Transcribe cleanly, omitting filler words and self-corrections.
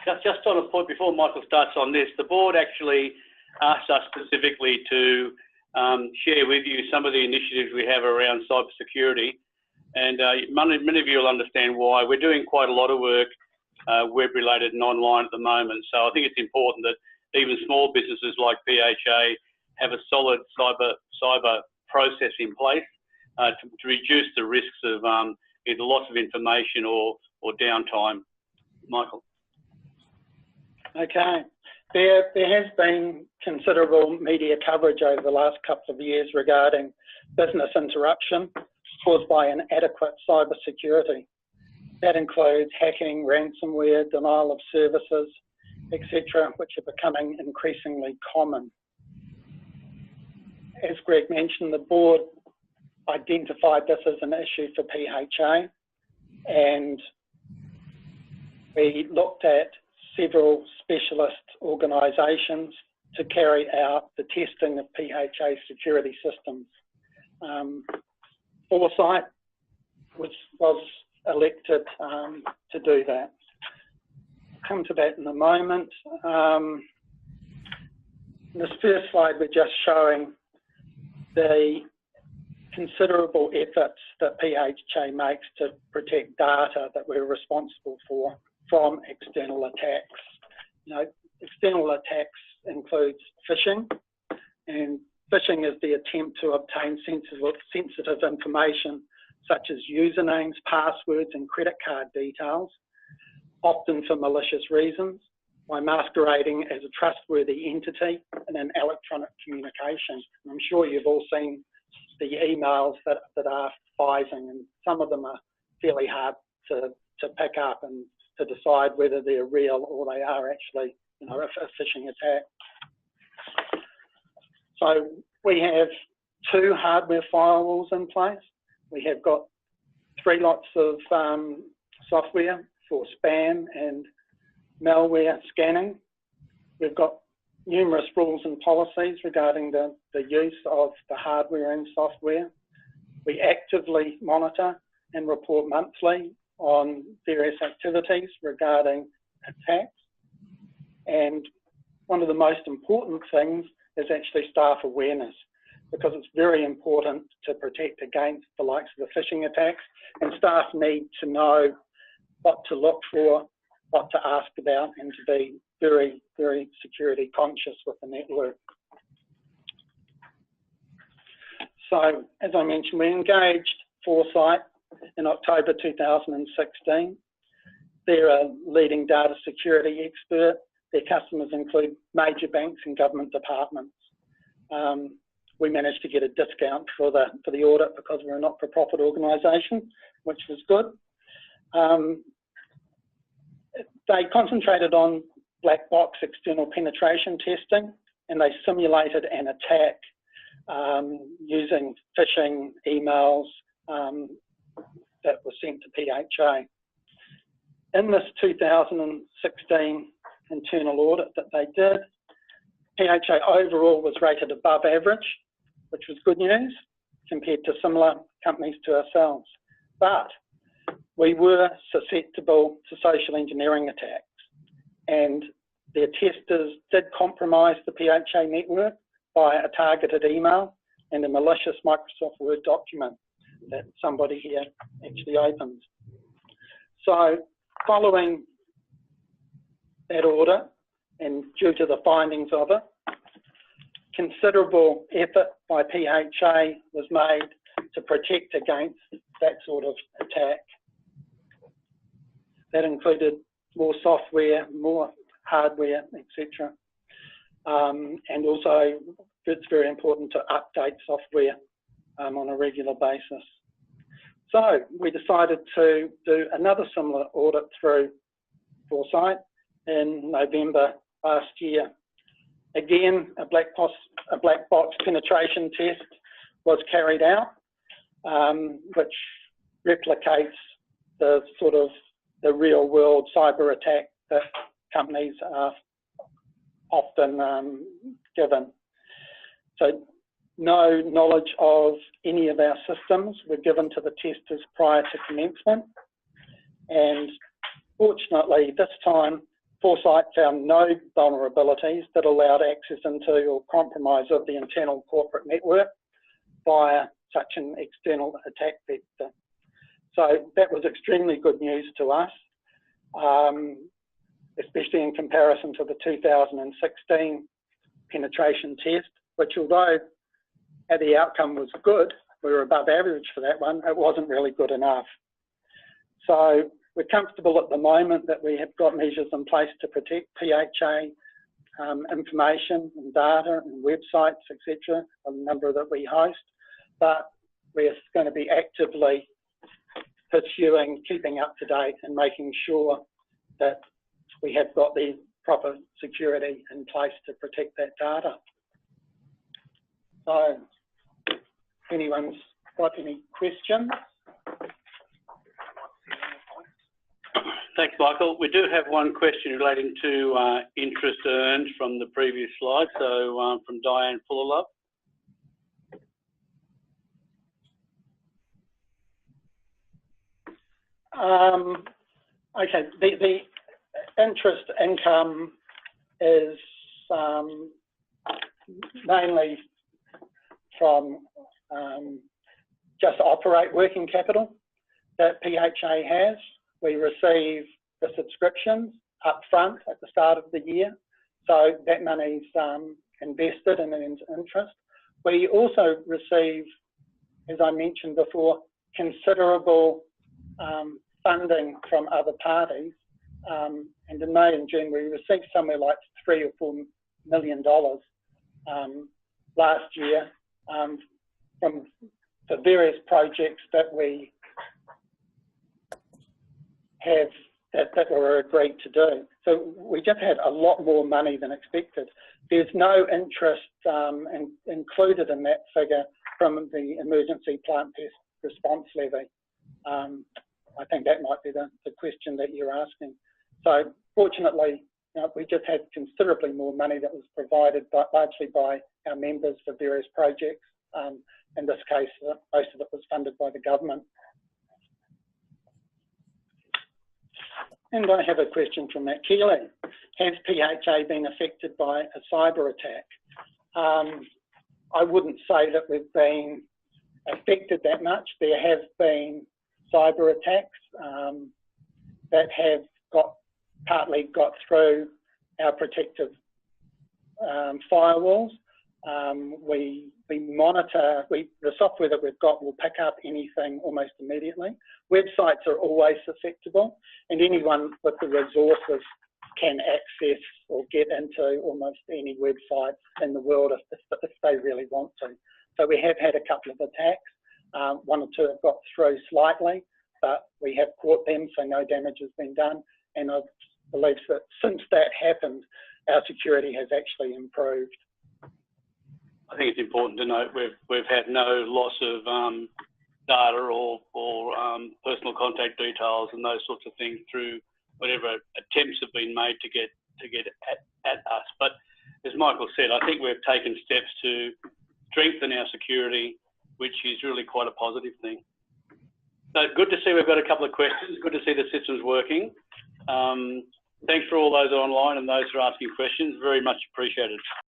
Just on a point before Michael starts on this, the board actually asked us specifically to share with you some of the initiatives we have around cybersecurity, and many of you will understand why. We're doing quite a lot of work web-related and online at the moment, so I think it's important that even small businesses like PHA have a solid cyber process in place to reduce the risks of either loss of information or downtime. Michael. Okay. There has been considerable media coverage over the last couple of years regarding business interruption caused by inadequate cybersecurity. That includes hacking, ransomware, denial of services, etc., which are becoming increasingly common. As Greg mentioned, the board identified this as an issue for PHA, and we looked at several specialist organisations to carry out the testing of PHA security systems. Foresight was elected to do that. I'll come to that in a moment. In this first slide, we're just showing the considerable efforts that PHA makes to protect data that we're responsible for from external attacks. You know, external attacks includes phishing, and phishing is the attempt to obtain sensitive information such as usernames, passwords, and credit card details, often for malicious reasons, by masquerading as a trustworthy entity in an electronic communication. And I'm sure you've all seen the emails that are phishing, and some of them are fairly hard to pick up and to decide whether they're real or they are actually, you know, a phishing attack. So we have 2 hardware firewalls in place. We have got 3 lots of software for spam and malware scanning. We've got numerous rules and policies regarding the use of the hardware and software. We actively monitor and report monthly on various activities regarding attacks. And one of the most important things is actually staff awareness, because it's very important to protect against the likes of the phishing attacks, and staff need to know what to look for, what to ask about, and to be very, very security conscious with the network. So, as I mentioned, we engaged Foresight in October 2016. They're a leading data security expert. Their customers include major banks and government departments. We managed to get a discount for the audit because we're a not-for-profit organisation, which was good. They concentrated on black box external penetration testing, and they simulated an attack using phishing emails that were sent to PHA. In this 2016 internal audit that they did, PHA overall was rated above average, which was good news compared to similar companies to ourselves. But we were susceptible to social engineering attacks, and their testers did compromise the PHA network by a targeted email and a malicious Microsoft Word document that somebody here actually opened. So following that audit, and due to the findings of it, considerable effort by PHA was made to protect against that sort of attack. That included more software, more hardware, etc. And also, it's very important to update software on a regular basis. So we decided to do another similar audit through Foresight in November last year. Again, a black box penetration test was carried out, which replicates the sort of the real world cyber attack that companies are often given. So no knowledge of any of our systems were given to the testers prior to commencement, and fortunately this time Foresight found no vulnerabilities that allowed access into or compromise of the internal corporate network via such an external attack vector. So that was extremely good news to us, especially in comparison to the 2016 penetration test, which, although the outcome was good, we were above average for that one, it wasn't really good enough. So we're comfortable at the moment that we have got measures in place to protect PHA information and data and websites, etc., a number that we host, but we're going to be actively pursuing keeping up to date and making sure that we have got the proper security in place to protect that data. So, if anyone's got any questions? Thanks, Michael. We do have one question relating to interest earned from the previous slide, so from Diane Fullerlove. Okay, the interest income is mainly from just operate working capital that PHA has. We receive the subscriptions up front at the start of the year, so that money's invested and earns interest. We also receive, as I mentioned before, considerable funding from other parties, and in May and June we received somewhere like $3 or $4 million last year from the various projects that we have that were agreed to do. So we just had a lot more money than expected. There's no interest included in that figure from the emergency plant pest response levy. I think that might be the question that you're asking. So fortunately, we just had considerably more money that was provided largely by our members for various projects. In this case, most of it was funded by the government. And I have a question from Matt Keeley. Has PHA been affected by a cyber attack? I wouldn't say that we've been affected that much. There have been cyber attacks that have partly got through our protective firewalls. We monitor, the software that we've got will pick up anything almost immediately. Websites are always susceptible, and anyone with the resources can access or get into almost any website in the world if they really want to. So we have had a couple of attacks. One or two have got through slightly, but we have caught them, so no damage has been done. And I believe that since that happened, our security has actually improved. I think it's important to note we've had no loss of data or personal contact details and those sorts of things through whatever attempts have been made to get at us. But as Michael said, I think we've taken steps to strengthen our security, which is really quite a positive thing. So good to see we've got a couple of questions. Good to see the system's working. Thanks for all those online and those who are asking questions. Very much appreciated.